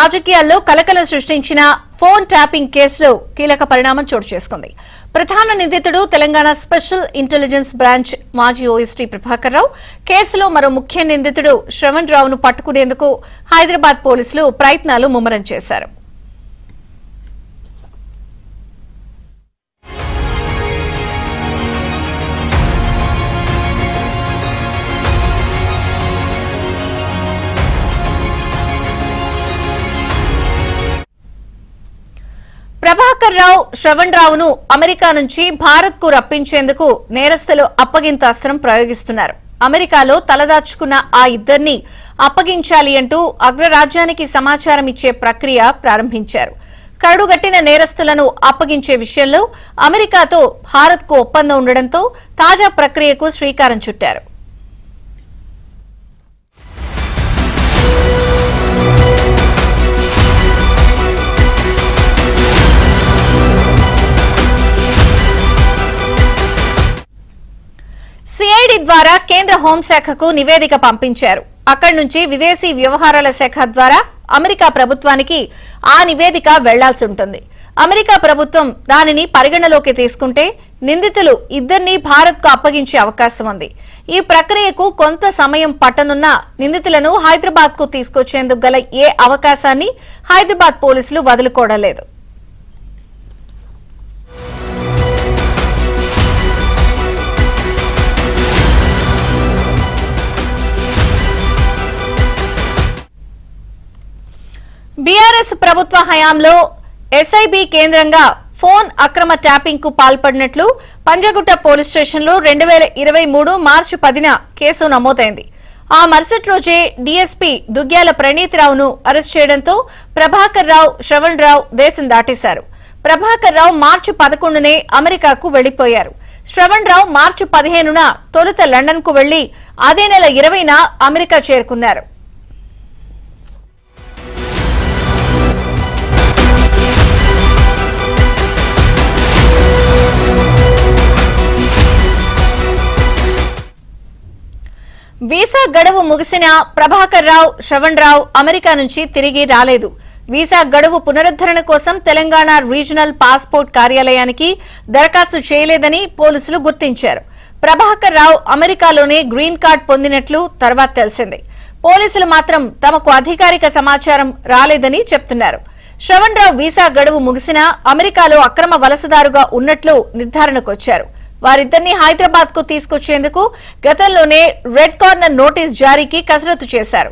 రాజకీయాల్లో కలకలం సృష్టించిన ఫోన్ ట్యాపింగ్ కేసులో కీలక పరిణామం చోటు చేసుకుంది. ప్రధాన నిందితుడు తెలంగాణ స్పెషల్ ఇంటెలిజెన్స్ బ్రాంచ్ మాజీ ఓఎస్టీ ప్రభాకర్ రావు. కేసులో మరో ముఖ్య నిందితుడు శ్రవణ్ రావును పట్టుకునేందుకు హైదరాబాద్ పోలీసులు ప్రయత్నాలు ముమ్మరం చేశారు. ప్రభాకర్ రావు, శ్రవణ్ రావును అమెరికా నుంచి భారత్ కు రప్పించేందుకు నేరస్తులు అప్పగింత అస్త్రం ప్రయోగిస్తున్నారు. అమెరికాలో తలదాచుకున్న ఆ ఇద్దరిని అప్పగించాలి అంటూ అగ్రరాజ్యానికి సమాచారం ఇచ్చే ప్రక్రియ ప్రారంభించారు. కరడుగట్టిన నేరస్తులను అప్పగించే విషయంలో అమెరికాతో భారత్ కు ఒప్పందం ఉండడంతో తాజా ప్రక్రియకు శ్రీకారం చుట్టారు. సిఐడి ద్వారా కేంద్ర హోంశాఖకు నివేదిక పంపించారు. అక్కడి నుంచి విదేశీ వ్యవహారాల శాఖ ద్వారా అమెరికా ప్రభుత్వానికి ఆ నివేదిక వెళ్లాల్సి ఉంటుంది. అమెరికా ప్రభుత్వం దానిని పరిగణలోకి తీసుకుంటే నిందితులు ఇద్దరిని భారత్ కు అప్పగించే అవకాశం ఉంది. ఈ ప్రక్రియకు కొంత సమయం పట్టనున్న నిందితులను హైదరాబాద్ కు తీసుకొచ్చేందుకు గల ఏ అవకాశాన్ని హైదరాబాద్ పోలీసులు వదులుకోవడం లేదు. బీఆర్ఎస్ ప్రభుత్వ హయాంలో ఎస్ఐబీ కేంద్రంగా ఫోన్ అక్రమ ట్యాపింగ్ కు పాల్పడినట్లు పంజగుట్ట పోలీస్ స్టేషన్లో 2023 మార్చి 10న కేసు నమోదైంది. ఆ మరుసటి రోజే డీఎస్పీ దుగ్గ్యాల ప్రణీతిరావును అరెస్ట్ చేయడంతో ప్రభాకర్ రావు, శ్రవణ్ రావు దేశం దాటేశారు. ప్రభాకర్ రావు మార్చి 11నే అమెరికాకు వెళ్లిపోయారు. శ్రవణ్ రావు మార్చి 15న తొలుత లండన్ కు వెళ్లి అదే నెల 20న అమెరికా చేరుకున్నారు. వీసా గడువు ముగిసిన ప్రభాకర్ రావు, శ్రవణ్ రావు అమెరికా నుంచి తిరిగి రాలేదు. వీసా గడువు పునరుద్దరణ కోసం తెలంగాణ రీజనల్ పాస్పోర్ట్ కార్యాలయానికి దరఖాస్తు చేయలేదని పోలీసులు గుర్తించారు. ప్రభాకర్ రావు అమెరికాలోనే గ్రీన్ కార్డ్ పొందినట్లు తర్వాత తెలిసింది. పోలీసులు మాత్రం తమకు అధికారిక సమాచారం రాలేదని చెప్తున్నారు. శ్రవణ్ రావు వీసా గడువు ముగిసినా అమెరికాలో అక్రమ వలసదారుగా ఉన్నట్లు నిర్ధారణకొచ్చారు. వారిద్దరిని హైదరాబాద్ కు తీసుకొచ్చేందుకు గతంలోనే రెడ్ కార్నర్ నోటీస్ జారీకి కసరత్తు చేశారు.